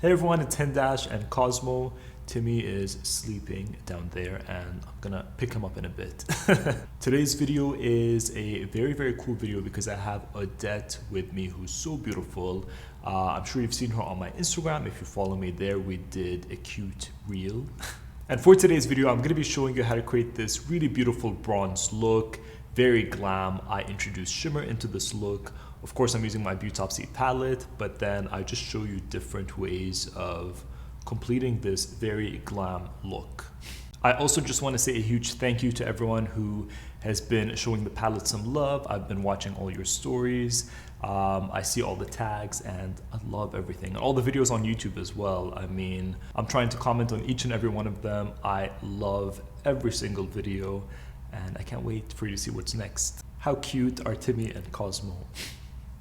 Hey everyone, it's Hindash and Cosmo. Timmy is sleeping down there and I'm gonna pick him up in a bit. Today's video is a very cool video because I have Odette with me who's so beautiful. I'm sure you've seen her on my Instagram. If you follow me there, we did a cute reel. And for today's video, I'm gonna be showing you how to create this really beautiful bronze look, very glam. I introduced shimmer into this look. Of course, I'm using my Beautopsy palette, but then I just show you different ways of completing this very glam look. I also just want to say a huge thank you to everyone who has been showing the palette some love. I've been watching all your stories. I see all the tags and I love everything. And all the videos on YouTube as well. I mean, I'm trying to comment on each and every one of them. I love every single video and I can't wait for you to see what's next. How cute are Timmy and Cosmo?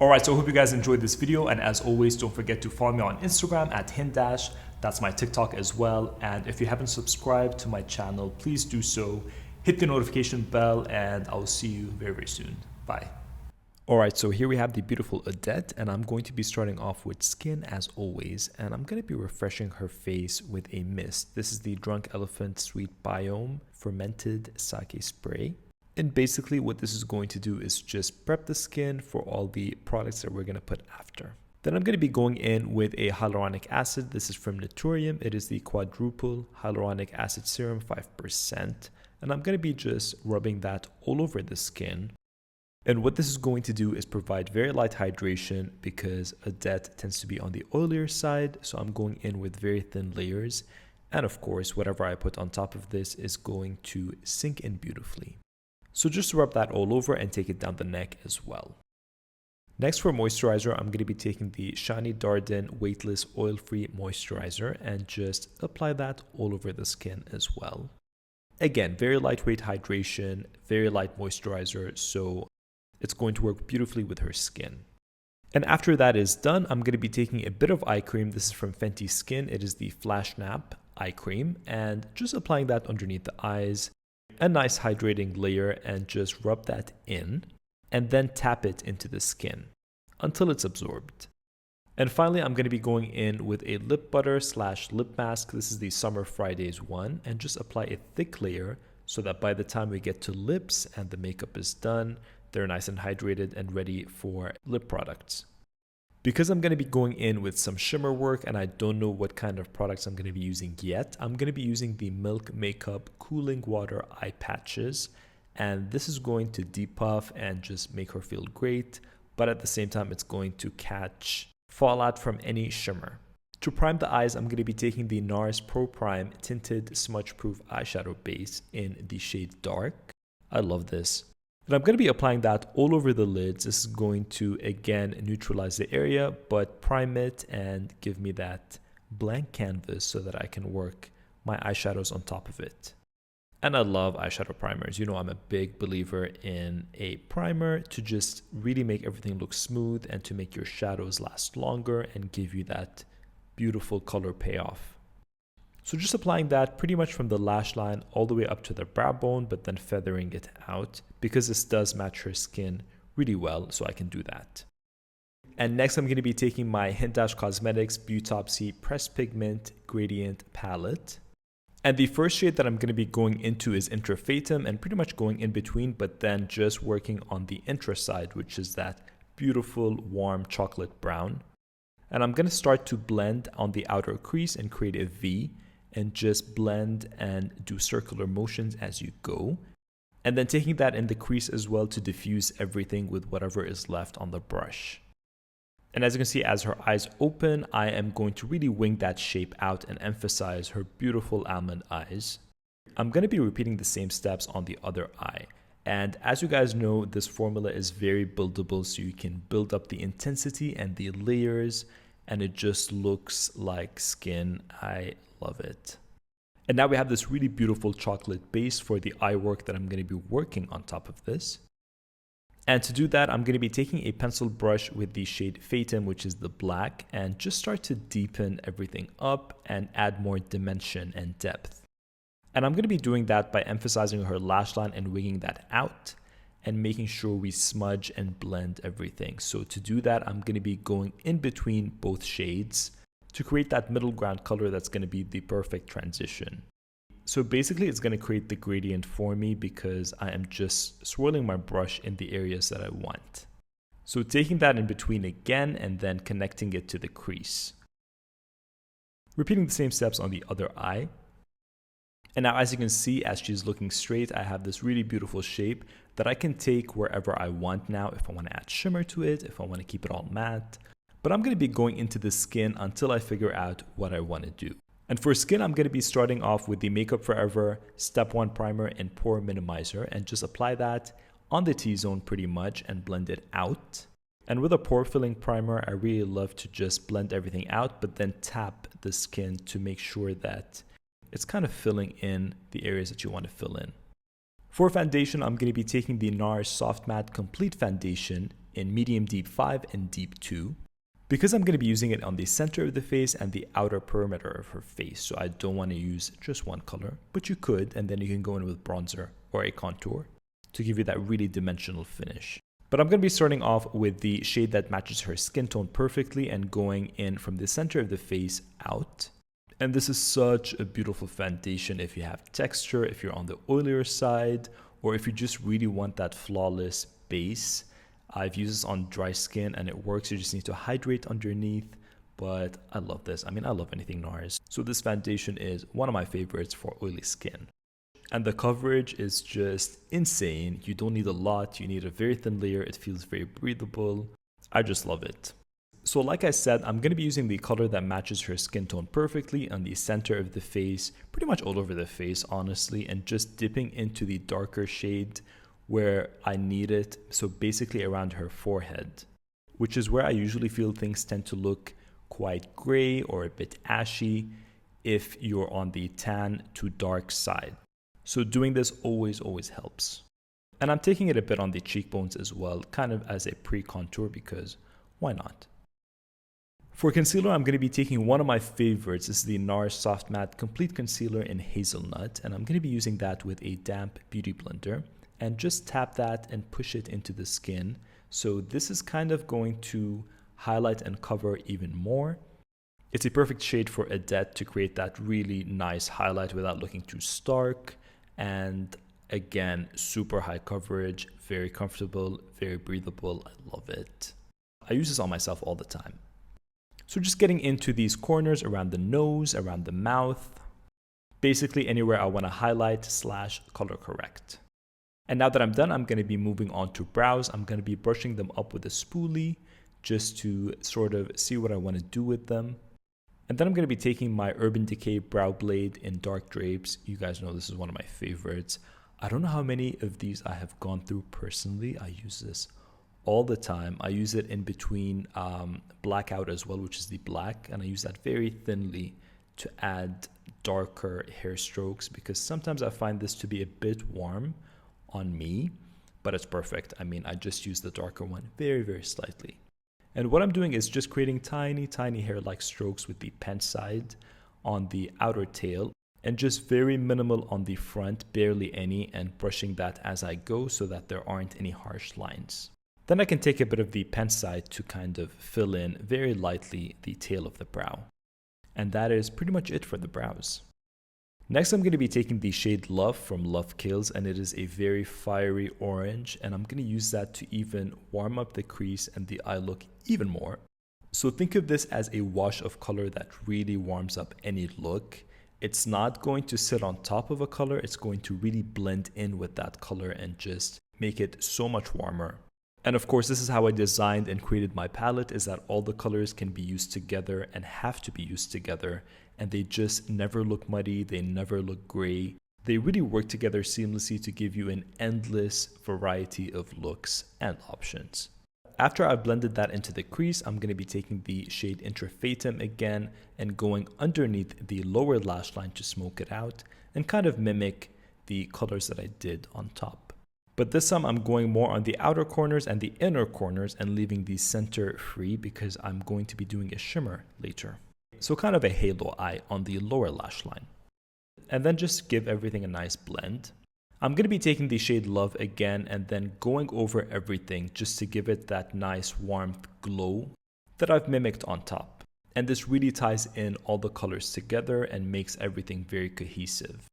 Alright, so I hope you guys enjoyed this video, and as always, don't forget to follow me on Instagram at Hindash. That's my TikTok as well, and if you haven't subscribed to my channel, please do so. Hit the notification bell and I'll see you very soon. Bye. Alright, so here we have the beautiful Odette, and I'm going to be starting off with skin as always, and I'm going to be refreshing her face with a mist. This is the Drunk Elephant Sweet Biome Fermented Sake Spray. And basically what this is going to do is just prep the skin for all the products that we're going to put after. Then I'm going to be going in with a hyaluronic acid. This is from Naturium. It is the Quadruple Hyaluronic Acid Serum 5%. And I'm going to be just rubbing that all over the skin. And what this is going to do is provide very light hydration because Odette tends to be on the oilier side. So I'm going in with very thin layers. And of course, whatever I put on top of this is going to sink in beautifully. So just rub that all over and take it down the neck as well. Next for moisturizer, I'm going to be taking the Shani Darden Weightless Oil-Free Moisturizer and just apply that all over the skin as well. Again, very lightweight hydration, very light moisturizer, so it's going to work beautifully with her skin. And after that is done, I'm going to be taking a bit of eye cream. This is from Fenty Skin. It is the Flash Nap Eye Cream, and just applying that underneath the eyes. A nice hydrating layer and just rub that in and then tap it into the skin until it's absorbed. And finally, I'm going to be going in with a lip butter / lip mask. This is the Summer Fridays one, and just apply a thick layer so that by the time we get to lips and the makeup is done, they're nice and hydrated and ready for lip products. Because I'm going to be going in with some shimmer work and I don't know what kind of products I'm going to be using yet, I'm going to be using the Milk Makeup Cooling Water Eye Patches. And this is going to depuff and just make her feel great, but at the same time, it's going to catch fallout from any shimmer. To prime the eyes, I'm going to be taking the NARS Pro Prime Tinted Smudge Proof Eyeshadow Base in the shade Dark. I love this. And I'm going to be applying that all over the lids. This is going to, again, neutralize the area, but prime it and give me that blank canvas so that I can work my eyeshadows on top of it. And I love eyeshadow primers. You know, I'm a big believer in a primer to just really make everything look smooth and to make your shadows last longer and give you that beautiful color payoff. So just applying that pretty much from the lash line all the way up to the brow bone, but then feathering it out because this does match her skin really well, so I can do that. And next I'm going to be taking my Hindash Cosmetics Beautopsy Pressed Pigment Gradient Palette. And the first shade that I'm going to be going into is Intrafatum and pretty much going in between, but then just working on the intra side, which is that beautiful warm chocolate brown. And I'm going to start to blend on the outer crease and create a V. And just blend and do circular motions as you go. And then taking that in the crease as well to diffuse everything with whatever is left on the brush. And as you can see, as her eyes open, I am going to really wing that shape out and emphasize her beautiful almond eyes. I'm going to be repeating the same steps on the other eye. And as you guys know, this formula is very buildable, so you can build up the intensity and the layers, and it just looks like skin. I love it. And now we have this really beautiful chocolate base for the eye work that I'm going to be working on top of this. And to do that, I'm going to be taking a pencil brush with the shade Fatum, which is the black, and just start to deepen everything up and add more dimension and depth. And I'm going to be doing that by emphasizing her lash line and winging that out and making sure we smudge and blend everything. So to do that, I'm going to be going in between both shades to create that middle ground color that's going to be the perfect transition. So basically it's going to create the gradient for me because I am just swirling my brush in the areas that I want. So taking that in between again and then connecting it to the crease. Repeating the same steps on the other eye. And now as you can see, as she's looking straight, I have this really beautiful shape that I can take wherever I want now, if I want to add shimmer to it, if I want to keep it all matte. But I'm going to be going into the skin until I figure out what I want to do. And for skin, I'm going to be starting off with the Makeup Forever Step 1 Primer and Pore Minimizer and just apply that on the T-zone pretty much and blend it out. And with a pore filling primer, I really love to just blend everything out, but then tap the skin to make sure that it's kind of filling in the areas that you want to fill in. For foundation, I'm going to be taking the NARS Soft Matte Complete Foundation in Medium Deep 5 and Deep 2. Because I'm going to be using it on the center of the face and the outer perimeter of her face, so I don't want to use just one color, but you could, and then you can go in with bronzer or a contour to give you that really dimensional finish. But I'm going to be starting off with the shade that matches her skin tone perfectly and going in from the center of the face out. And this is such a beautiful foundation if you have texture, if you're on the oilier side, or if you just really want that flawless base. I've used this on dry skin and it works. You just need to hydrate underneath, but I love this. I mean, I love anything NARS. So this foundation is one of my favorites for oily skin. And the coverage is just insane. You don't need a lot. You need a very thin layer. It feels very breathable. I just love it. So like I said, I'm going to be using the color that matches her skin tone perfectly on the center of the face, pretty much all over the face, honestly, and just dipping into the darker shade where I need it, so basically around her forehead, which is where I usually feel things tend to look quite gray or a bit ashy if you're on the tan to dark side. So doing this always helps. And I'm taking it a bit on the cheekbones as well, kind of as a pre-contour because why not? For concealer, I'm going to be taking one of my favorites. This is the NARS Soft Matte Complete Concealer in Hazelnut, and I'm going to be using that with a damp beauty blender. And just tap that and push it into the skin. So this is kind of going to highlight and cover even more. It's a perfect shade for Odette to create that really nice highlight without looking too stark. And again, super high coverage, very comfortable, very breathable. I love it. I use this on myself all the time. So just getting into these corners around the nose, around the mouth, basically anywhere I want to highlight / color correct. And now that I'm done, I'm going to be moving on to brows. I'm going to be brushing them up with a spoolie just to sort of see what I want to do with them. And then I'm going to be taking my Urban Decay Brow Blade in Dark Drapes. You guys know this is one of my favorites. I don't know how many of these I have gone through personally. I use this all the time. I use it in between blackout as well, which is the black. And I use that very thinly to add darker hair strokes because sometimes I find this to be a bit warm on me, but it's perfect. I mean, I just use the darker one very slightly. And what I'm doing is just creating tiny hair-like strokes with the pen side on the outer tail and just very minimal on the front, barely any, and brushing that as I go so that there aren't any harsh lines. Then I can take a bit of the pen side to kind of fill in very lightly the tail of the brow. And that is pretty much it for the brows. Next, I'm going to be taking the shade Love from Love Kills, and it is a very fiery orange, and I'm going to use that to even warm up the crease and the eye look even more. So think of this as a wash of color that really warms up any look. It's not going to sit on top of a color, it's going to really blend in with that color and just make it so much warmer. And of course, this is how I designed and created my palette, is that all the colors can be used together and have to be used together. And they just never look muddy, they never look gray. They really work together seamlessly to give you an endless variety of looks and options. After I've blended that into the crease, I'm going to be taking the shade Intrafatum again and going underneath the lower lash line to smoke it out and kind of mimic the colors that I did on top. But this time I'm going more on the outer corners and the inner corners and leaving the center free because I'm going to be doing a shimmer later. So kind of a halo eye on the lower lash line. And then just give everything a nice blend. I'm going to be taking the shade Love again and then going over everything just to give it that nice warmth glow that I've mimicked on top. And this really ties in all the colors together and makes everything very cohesive.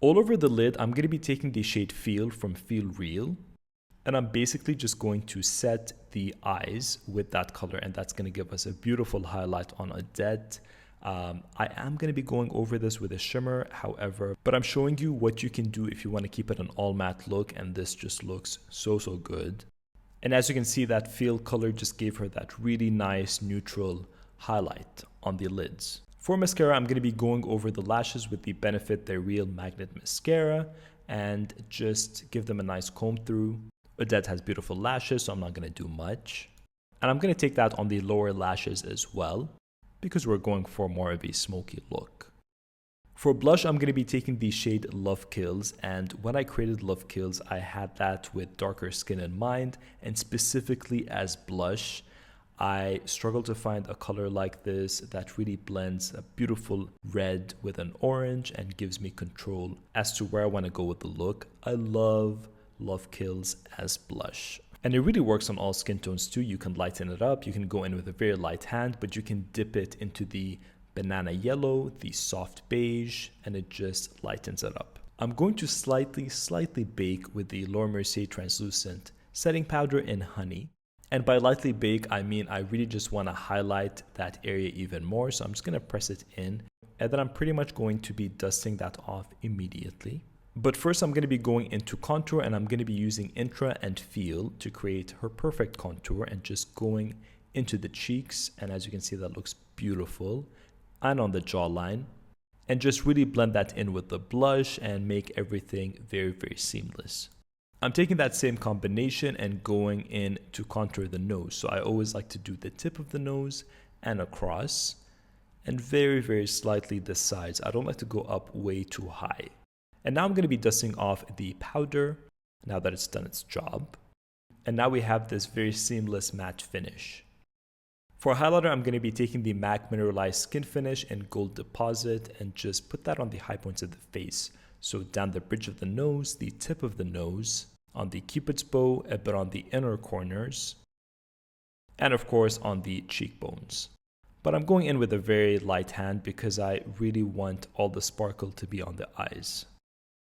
All over the lid, I'm going to be taking the shade Feel from Feel Real. And I'm basically just going to set the eyes with that color, and that's going to give us a beautiful highlight on Odette. I am going to be going over this with a shimmer, however, but I'm showing you what you can do if you want to keep it an all matte look, and this just looks so good. And as you can see, that Feel color just gave her that really nice neutral highlight on the lids. For mascara, I'm going to be going over the lashes with the Benefit They're Real Magnet Mascara and just give them a nice comb through. Odette has beautiful lashes, so I'm not going to do much. And I'm going to take that on the lower lashes as well, because we're going for more of a smoky look. For blush, I'm going to be taking the shade Love Kills, and when I created Love Kills, I had that with darker skin in mind, and specifically as blush. I struggled to find a color like this that really blends a beautiful red with an orange and gives me control as to where I want to go with the look. I love Love Kills as blush. And it really works on all skin tones too. You can lighten it up, you can go in with a very light hand, but you can dip it into the banana yellow, the soft beige, and it just lightens it up. I'm going to slightly bake with the Laura Mercier Translucent Setting Powder in Honey. And by lightly bake, I mean I really just want to highlight that area even more. So I'm just going to press it in, and then I'm pretty much going to be dusting that off immediately. But first I'm going to be going into contour, and I'm going to be using Intra and Feel to create her perfect contour and just going into the cheeks. And as you can see, that looks beautiful, and on the jawline, and just really blend that in with the blush and make everything very seamless. I'm taking that same combination and going in to contour the nose. So I always like to do the tip of the nose and across, and very slightly the sides. I don't like to go up way too high. And now I'm going to be dusting off the powder now that it's done its job. And now we have this very seamless matte finish. For highlighter, I'm going to be taking the MAC Mineralized Skin Finish in Gold Deposit and just put that on the high points of the face. So down the bridge of the nose, the tip of the nose, on the cupid's bow, a bit on the inner corners, and of course on the cheekbones. But I'm going in with a very light hand because I really want all the sparkle to be on the eyes.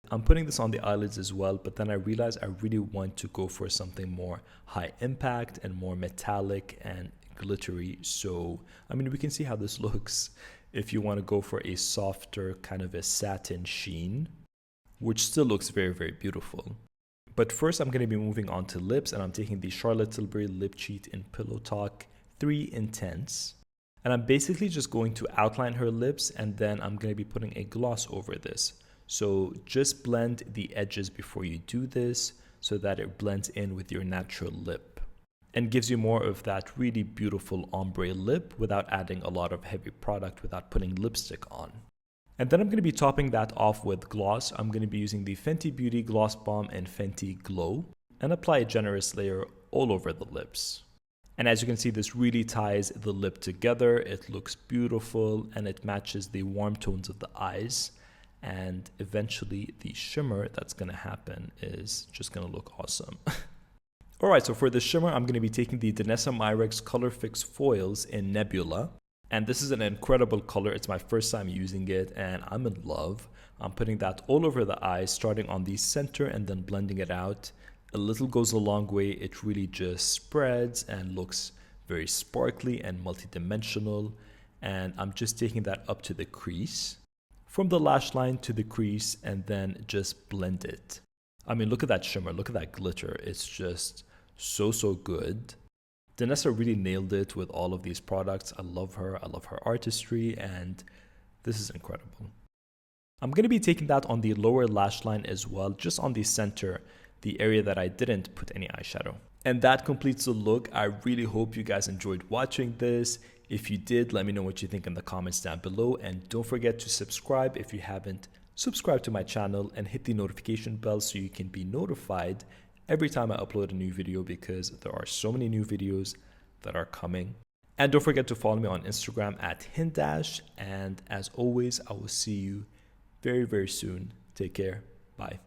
I'm putting this on the eyelids as well, but then I realized I really want to go for something more high impact and more metallic and glittery. So, I mean, we can see how this looks if you want to go for a softer kind of a satin sheen, which still looks very beautiful. But first I'm going to be moving on to lips, and I'm taking the Charlotte Tilbury Lip Cheat in Pillow Talk 3 Intense. And I'm basically just going to outline her lips, and then I'm going to be putting a gloss over this. So just blend the edges before you do this so that it blends in with your natural lip and gives you more of that really beautiful ombre lip without adding a lot of heavy product, without putting lipstick on. And then I'm going to be topping that off with gloss. I'm going to be using the Fenty Beauty Gloss Balm and Fenty Glow and apply a generous layer all over the lips. And as you can see, this really ties the lip together. It looks beautiful and it matches the warm tones of the eyes. And eventually the shimmer that's going to happen is just going to look awesome. Alright, so for the shimmer, I'm going to be taking the Danessa Myricks Color Fix Foils in Nebula. And this is an incredible color. It's my first time using it and I'm in love. I'm putting that all over the eyes, starting on the center and then blending it out. A little goes a long way. It really just spreads and looks very sparkly and multidimensional. And I'm just taking that up to the crease, from the lash line to the crease, and then just blend it. I mean, look at that shimmer, look at that glitter. It's just so good. Danessa really nailed it with all of these products. I love her artistry, and this is incredible. I'm going to be taking that on the lower lash line as well, just on the center, the area that I didn't put any eyeshadow. And that completes the look. I really hope you guys enjoyed watching this. If you did, let me know what you think in the comments down below, and don't forget to subscribe if you haven't. Subscribe to my channel and hit the notification bell so you can be notified every time I upload a new video, because there are so many new videos that are coming. And don't forget to follow me on Instagram at Hindash, and as always, I will see you very soon. Take care. Bye.